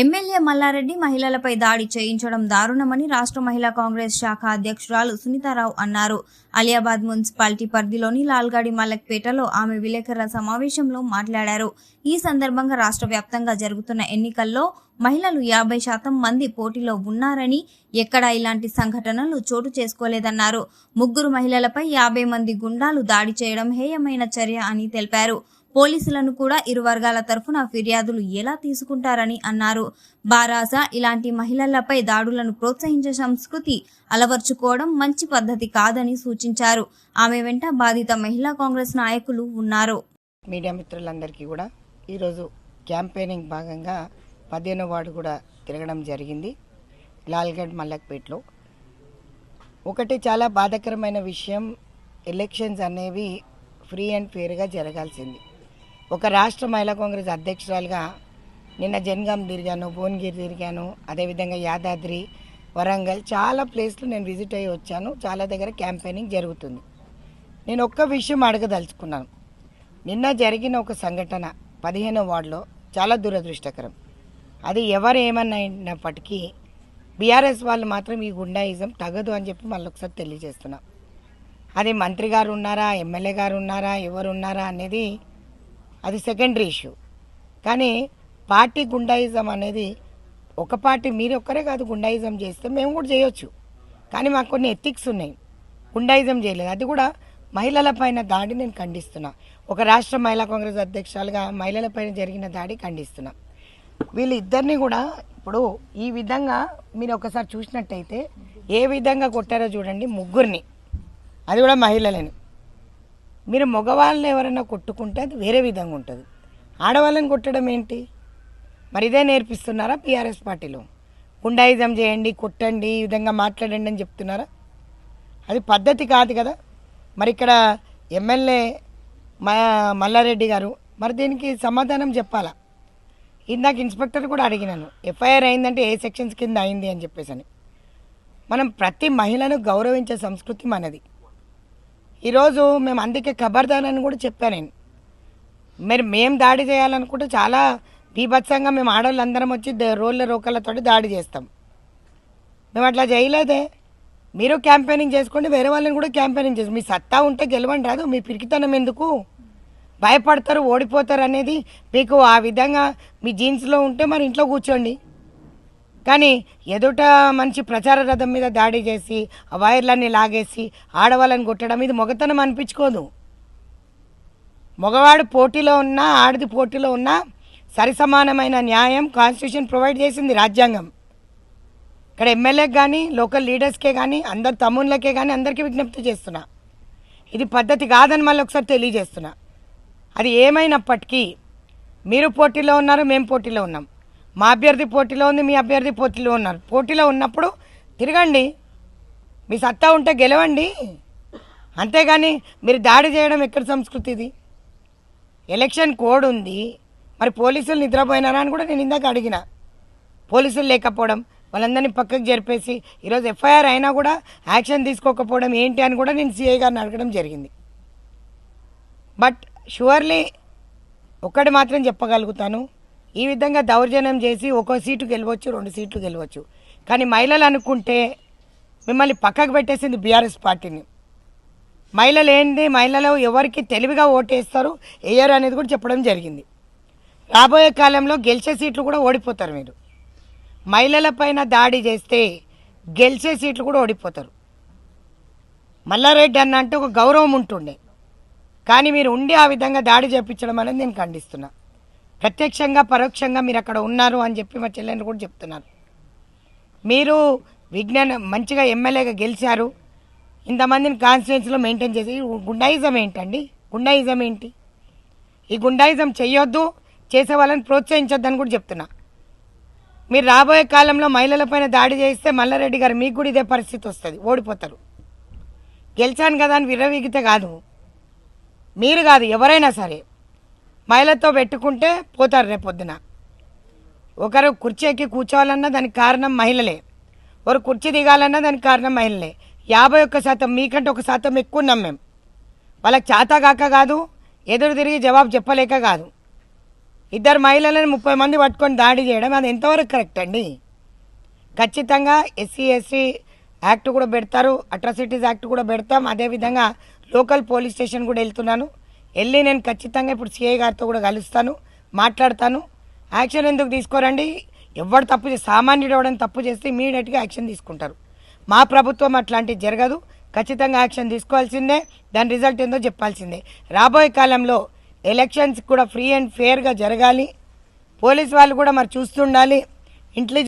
MLA Mallareddy మహిళలపై దాడి చేయించడం దారుణమని రాష్ట్ర మహిళా కాంగ్రెస్ శాఖ అధ్యక్షురాలు సునీతారావు అన్నారు. అలియాబాద్ మున్సిపాలిటీ పరిధిలోని లాల్గాడి మల్లక్పేటలో ఆమె విలేకరుల సమావేశంలో మాట్లాడారు. ఈ సందర్భంగా రాష్ట్ర వ్యాప్తంగా జరుగుతున్న ఎన్నికల్లో మహిళలు 50% మంది పోటీలో ఉన్నారని, ఎక్కడా ఇలాంటి సంఘటనలు చోటు చేసుకోలేదన్నారు. 3 మహిళలపై 50 మంది గుండాలు దాడి చేయడం హేయమైన చర్య అని తెలిపారు. పోలీసులను కూడా ఇరు వర్గాల తరఫున ఫిర్యాదులు ఎలా తీసుకుంటారని అన్నారు. బారాస ఇలాంటి మహిళలపై దాడులను ప్రోత్సహించే సంస్కృతి అలవర్చుకోవడం మంచి పద్ధతి కాదని సూచించారు. ఆమె వెంట బాధిత మహిళా కాంగ్రెస్ నాయకులు ఉన్నారు. మీడియా మిత్రులందరికీ కూడా ఈరోజు క్యాంపెయినింగ్ భాగంగా 15వ వార్డు కూడా తిరగడం జరిగింది. లాల్గఢ్ మల్లక్పేటలో ఒకటి చాలా బాధాకరమైన విషయం, ఎలక్షన్స్ అనేవి ఫ్రీ అండ్ ఫేర్గా జరగాల్సింది. ఒక రాష్ట్ర మహిళా కాంగ్రెస్ అధ్యక్షురాలుగా నిన్న జనగాం తిరిగాను, భువనగిరి తిరిగాను, అదేవిధంగా యాదాద్రి, వరంగల్ చాలా ప్లేస్లు నేను విజిట్ అయ్యి వచ్చాను. చాలా దగ్గర క్యాంపెయినింగ్ జరుగుతుంది. నేను ఒక్క విషయం అడగదలుచుకున్నాను. నిన్న జరిగిన ఒక సంఘటన 15వ వార్డులో చాలా దురదృష్టకరం. అది ఎవరు ఏమన్నా అయినప్పటికీ బీఆర్ఎస్ వాళ్ళు మాత్రం ఈ గుండాయిజం తగదు అని చెప్పి మళ్ళీ ఒకసారి తెలియజేస్తున్నా. అది మంత్రి గారు ఉన్నారా, ఎమ్మెల్యే గారు ఉన్నారా, ఎవరు ఉన్నారా అనేది అది సెకండరీ ఇష్యూ. కానీ పార్టీ గుండాయిజం అనేది ఒక పార్టీ మీరు ఒక్కరే కాదు గుండాయిజం చేస్తే మేము కూడా చేయొచ్చు. కానీ మాకు కొన్ని ఎథిక్స్ ఉన్నాయి. గుండాయిజం చేయలేదు. అది కూడా మహిళలపైన దాడి నేను ఖండిస్తున్నా. ఒక రాష్ట్ర మహిళా కాంగ్రెస్ అధ్యక్షురాలుగా మహిళలపైన జరిగిన దాడి ఖండిస్తున్నా. వీళ్ళిద్దరిని కూడా ఇప్పుడు ఈ విధంగా మీరు ఒకసారి చూసినట్టయితే ఏ విధంగా కొట్టారో చూడండి. 3 అది కూడా మహిళలని. మీరు మగవాళ్ళని ఎవరైనా కొట్టుకుంటే అది వేరే విధంగా ఉంటుంది. ఆడవాళ్ళని కొట్టడం ఏంటి? మరి ఇదే నేర్పిస్తున్నారా బీఆర్ఎస్ పార్టీలో? గుండాయిజం చేయండి, కొట్టండి, ఈ విధంగా మాట్లాడండి అని చెప్తున్నారా? అది పద్ధతి కాదు కదా. మరి ఇక్కడ ఎమ్మెల్యే మల్లారెడ్డి గారు మరి దీనికి సమాధానం చెప్పాలా? ఇందాక ఇన్స్పెక్టర్ కూడా అడిగినాను, ఎఫ్ఐఆర్ అయిందంటే ఏ సెక్షన్స్ కింద అయింది అని చెప్పేసి. మనం ప్రతి మహిళను గౌరవించే సంస్కృతి మనది. ఈరోజు మేము అందుకే ఖబర్దార్ అని కూడా చెప్పాను నేను. మరి మేము దాడి చేయాలనుకుంటే చాలా బీభత్సంగా మేము ఆడవాళ్ళందరం వచ్చి రోళ్ళ రోకళ్ళతో దాడి చేస్తాం. మేము అట్లా చేయలేదే. మీరు క్యాంపెయినింగ్ చేసుకోండి, వేరే వాళ్ళని కూడా క్యాంపెయినింగ్ చేసుకోండి. మీ సత్తా ఉంటే గెలవండి, రాదు మీ పిరికితనం ఎందుకు? భయపడతారు, ఓడిపోతారు అనేది మీకు ఆ విధంగా మీ జీన్స్లో ఉంటే మరి ఇంట్లో కూర్చోండి. కానీ ఎదుట మంచి ప్రచార రథం మీద దాడి చేసి ఆ వైర్లన్నీ లాగేసి ఆడవాళ్ళని కొట్టడం ఇది మొగతనం అనిపించుకోదు. మగవాడు పోటీలో ఉన్నా ఆడది పోటీలో ఉన్నా సరిసమానమైన న్యాయం కాన్స్టిట్యూషన్ ప్రొవైడ్ చేసింది రాజ్యాంగం. ఇక్కడ ఎమ్మెల్యేకి కానీ లోకల్ లీడర్స్కే కానీ అందరు తమ్ముళ్ళకే కానీ అందరికీ విజ్ఞప్తి చేస్తున్నా, ఇది పద్ధతి కాదని మళ్ళీ ఒకసారి తెలియజేస్తున్నా. అది ఏమైనప్పటికీ మీరు పోటీలో ఉన్నారు, మేము పోటీలో ఉన్నాం. మా అభ్యర్థి పోటీలో ఉంది, మీ అభ్యర్థి పోటీలో ఉన్నారు. పోటీలో ఉన్నప్పుడు తిరగండి, మీ సత్తా ఉంటే గెలవండి. అంతేగాని మీరు దాడి చేయడం ఎక్కడి సంస్కృతి ఇది? ఎలక్షన్ కోడ్ ఉంది. మరి పోలీసులు నిద్రపోయినారా అని కూడా నేను ఇందాక అడిగిన. పోలీసులు లేకపోవడం, వాళ్ళందరినీ పక్కకు జరిపేసి ఈరోజు ఎఫ్ఐఆర్ అయినా కూడా యాక్షన్ తీసుకోకపోవడం ఏంటి అని కూడా నేను సిఐ గారిని అడగడం జరిగింది. బట్ షూర్లీ ఒక్కటి మాత్రం చెప్పగలుగుతాను, ఈ విధంగా దౌర్జన్యం చేసి 1 సీటు గెలవచ్చు, 2 సీట్లు గెలవచ్చు. కానీ మహిళలు అనుకుంటే మిమ్మల్ని పక్కకు పెట్టేసింది బీఆర్ఎస్ పార్టీని. మహిళలు ఏంటి, మహిళలు ఎవరికి తెలివిగా ఓటేస్తారు వేయరు అనేది కూడా చెప్పడం జరిగింది. రాబోయే కాలంలో గెలిచే సీట్లు కూడా ఓడిపోతారు. మీరు మహిళల పైన దాడి చేస్తే గెలిచే సీట్లు కూడా ఓడిపోతారు. మల్లారెడ్డి అన్న అంటే ఒక గౌరవం ఉంటుండే, కానీ మీరు ఉండి ఆ విధంగా దాడి చేయించడం అనేది నేను ఖండిస్తున్నా. ప్రత్యక్షంగా పరోక్షంగా మీరు అక్కడ ఉన్నారు అని చెప్పి మా చెల్లెని కూడా చెప్తున్నారు. మీరు మంచిగా ఎమ్మెల్యేగా గెలిచారు, ఇంతమందిని కాన్స్టిట్యున్సీలో మెయింటైన్ చేసి గుండాయిజం ఏంటండి? గుండాయిజం ఏంటి? ఈ గుండాయిజం చేయొద్దు, చేసే వాళ్ళని ప్రోత్సహించొద్దని కూడా చెప్తున్నా. మీరు రాబోయే కాలంలో మహిళలపైన దాడి చేస్తే మల్లారెడ్డి గారు మీకు కూడా ఇదే పరిస్థితి వస్తుంది, ఓడిపోతారు. గెలిచాను కదా అని విర్రవీగితే కాదు, మీరు కాదు ఎవరైనా సరే మహిళతో పెట్టుకుంటే పోతారు. రేపొద్దున ఒకరు కుర్చీ ఎక్కి కూర్చోవాలన్నా దానికి కారణం మహిళలే, ఒకరు కుర్చీ దిగాలన్నా దానికి కారణం మహిళలే. 51% మీకంటే 1% ఎక్కువ ఉన్నాం మేము. వాళ్ళకి చేతగాక కాదు, ఎదురు తిరిగి జవాబు చెప్పలేక కాదు. ఇద్దరు మహిళలను 30 మంది పట్టుకొని దాడి చేయడం అది ఎంతవరకు కరెక్ట్ అండి? ఖచ్చితంగా ఎస్సీ ఎస్టీ యాక్ట్ కూడా పెడతారు, అట్రాసిటీస్ యాక్ట్ కూడా పెడతాం. అదేవిధంగా లోకల్ పోలీస్ స్టేషన్ కూడా వెళ్తున్నాను. వెళ్ళి నేను ఖచ్చితంగా ఇప్పుడు సిఐ గారితో కూడా కలుస్తాను, మాట్లాడతాను. యాక్షన్ ఎందుకు తీసుకోరండి? ఎవరు తప్పు సామాన్యుడు ఎవడని తప్పు చేస్తే ఇమీడియట్గా యాక్షన్ తీసుకుంటారు. మా ప్రభుత్వం అట్లాంటివి జరగదు. ఖచ్చితంగా యాక్షన్ తీసుకోవాల్సిందే, దాని రిజల్ట్ ఏందో చెప్పాల్సిందే. రాబోయే కాలంలో ఎలక్షన్స్ కూడా ఫ్రీ అండ్ ఫెయిర్గా జరగాలి. పోలీస్ వాళ్ళు కూడా మరి చూస్తుండాలి. ఇంటెలిజెన్స్